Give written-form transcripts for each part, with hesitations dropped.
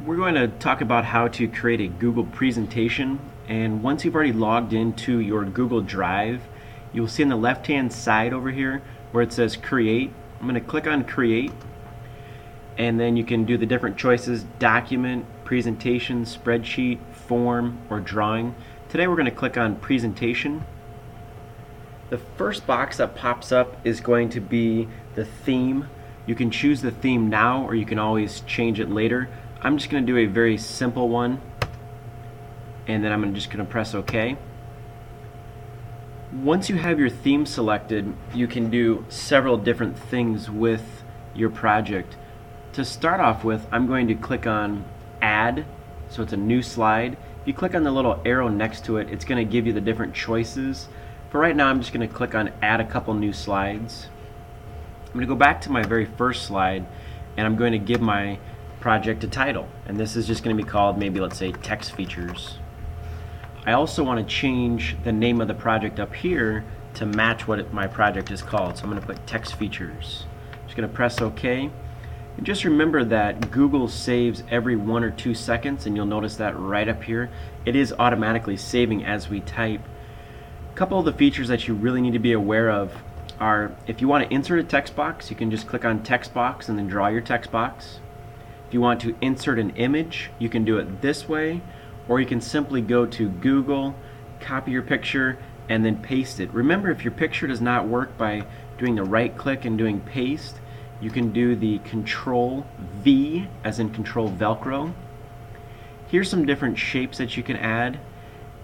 We're going to talk about how to create a Google presentation, and once you've already logged into your Google Drive, you'll see on the left hand side over here where it says create. I'm going to click on create, and then you can do the different choices: document, presentation, spreadsheet, form, or drawing. Today we're going to click on presentation. The first box that pops up is going to be the theme. You can choose the theme now, or you can always change it later. I'm just going to do a very simple one, and then I'm just going to press OK. Once you have your theme selected, you can do several different things with your project. To start off with, I'm going to click on Add, so it's a new slide. If you click on the little arrow next to it, it's going to give you the different choices. For right now, I'm just going to click on Add a couple new slides. I'm going to go back to my very first slide, and I'm going to give my project a title, and this is just going to be called, maybe let's say, text features. I also want to change the name of the project up here to match what my project is called, so I'm going to put text features. I'm just going to press OK, and just remember that Google saves every 1 or 2 seconds, and you'll notice that right up here it is automatically saving as we type. A couple of the features that you really need to be aware of are, if you want to insert a text box, you can just click on text box and then draw your text box. If you want to insert an image, you can do it this way, or you can simply go to Google, copy your picture, and then paste it. Remember, if your picture does not work by doing the right click and doing paste, you can do the Control V, as in Control Velcro. Here's some different shapes that you can add,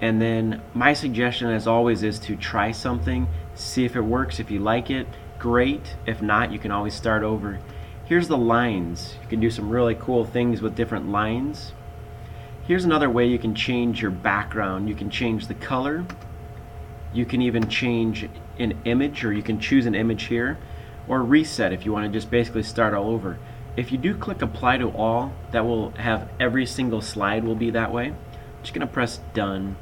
and then my suggestion as always is to try something, see if it works. If you like it, great. If not, you can always start over. Here's the lines. You can do some really cool things with different lines. Here's another way you can change your background. You can change the color. You can even change an image, or you can choose an image here, or reset if you want to just basically start all over. If you do click apply to all, that will have every single slide will be that way. I'm just going to press done.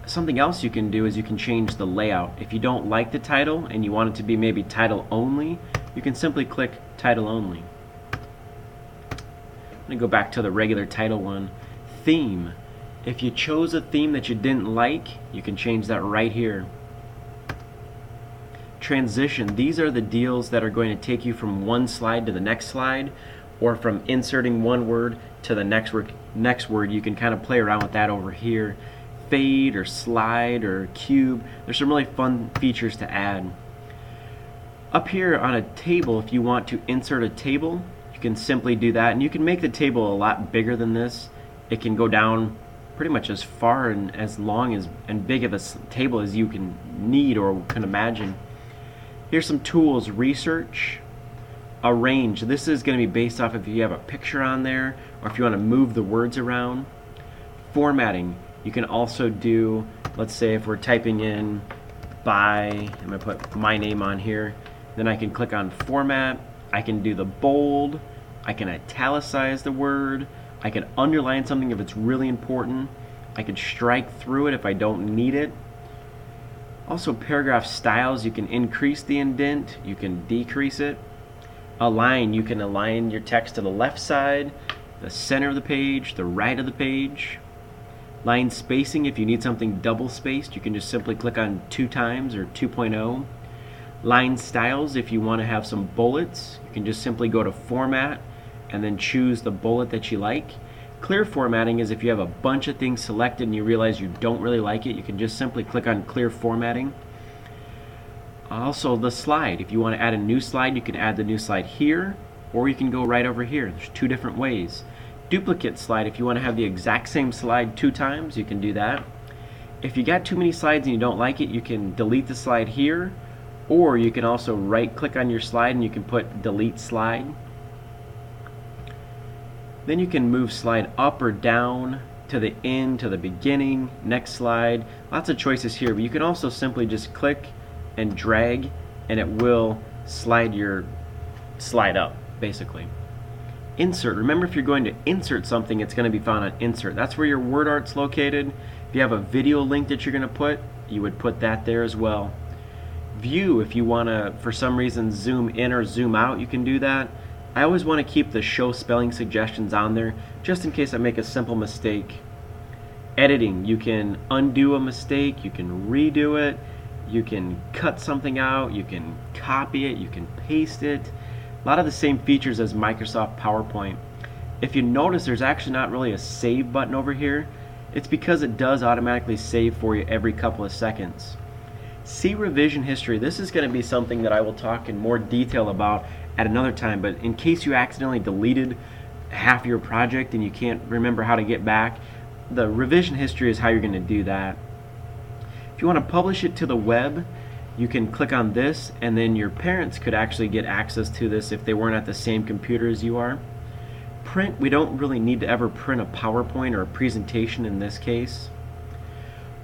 Something else you can do is you can change the layout. If you don't like the title and you want it to be maybe title only, you can simply click title only. I'm going to go back to the regular title one. Theme. If you chose a theme that you didn't like, you can change that right here. Transition. These are the deals that are going to take you from one slide to the next slide, or from inserting one word to the next word. You can kind of play around with that over here. Fade or slide or cube. There's some really fun features to add. Up here on a table, if you want to insert a table, you can simply do that, and you can make the table a lot bigger than this. It can go down pretty much as far and as long as and big of a table as you can need or can imagine. Here's some tools: research, arrange. This is going to be based off if you have a picture on there or if you want to move the words around. Formatting. You can also do, let's say if we're typing in by, I'm going to put my name on here, then I can click on format. I can do the bold, I can italicize the word, I can underline something if it's really important, I can strike through it if I don't need it. Also, paragraph styles, you can increase the indent, you can decrease it. Align, you can align your text to the left side, the center of the page, the right of the page. Line spacing, if you need something double spaced, you can just simply click on 2 times or 2.0. Line styles, if you want to have some bullets, you can just simply go to format and then choose the bullet that you like. Clear formatting is if you have a bunch of things selected and you realize you don't really like it, you can just simply click on clear formatting. Also, the slide, if you want to add a new slide, you can add the new slide here, or you can go right over here. There's 2 different ways. Duplicate slide, if you want to have the exact same slide 2 times, you can do that. If you got too many slides and you don't like it, you can delete the slide here, or you can also right click on your slide and you can put delete slide. Then you can move slide up or down, to the end, to the beginning, next slide. Lots of choices here, but you can also simply just click and drag and it will slide your slide up, basically. Insert. Remember, if you're going to insert something, it's going to be found on insert. That's where your word art's located. If you have a video link that you're going to put, you would put that there as well. View, if you want to, for some reason, zoom in or zoom out, you can do that. I always want to keep the show spelling suggestions on there just in case I make a simple mistake. Editing, you can undo a mistake, you can redo it, you can cut something out, you can copy it, you can paste it. A lot of the same features as Microsoft PowerPoint. If you notice, there's actually not really a save button over here. It's because it does automatically save for you every couple of seconds. See revision history. This is going to be something that I will talk in more detail about at another time, but in case you accidentally deleted half your project and you can't remember how to get back, the revision history is how you're going to do that. If you want to publish it to the web, you can click on this, and then your parents could actually get access to this if they weren't at the same computer as you are. Print, we don't really need to ever print a PowerPoint or a presentation in this case.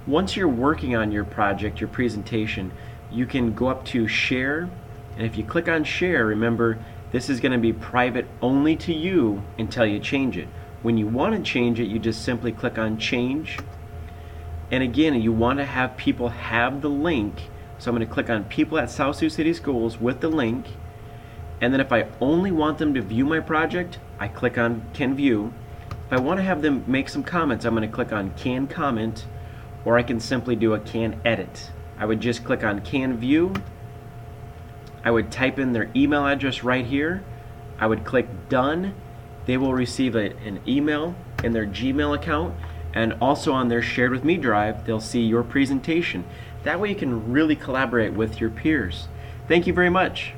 Once you're working on your project, your presentation, you can go up to share, and if you click on share, remember this is going to be private only to you until you change it. When you want to change it, you just simply click on change, and again, you want to have people have the link. So I'm going to click on people at South Sioux City Schools with the link, and then if I only want them to view my project, I click on can view. If I want to have them make some comments, I'm going to click on can comment, or I can simply do a can edit. I would just click on can view. I would type in their email address right here. I would click done. They will receive an email in their Gmail account, and also on their Shared With Me drive, they'll see your presentation. That way you can really collaborate with your peers. Thank you very much.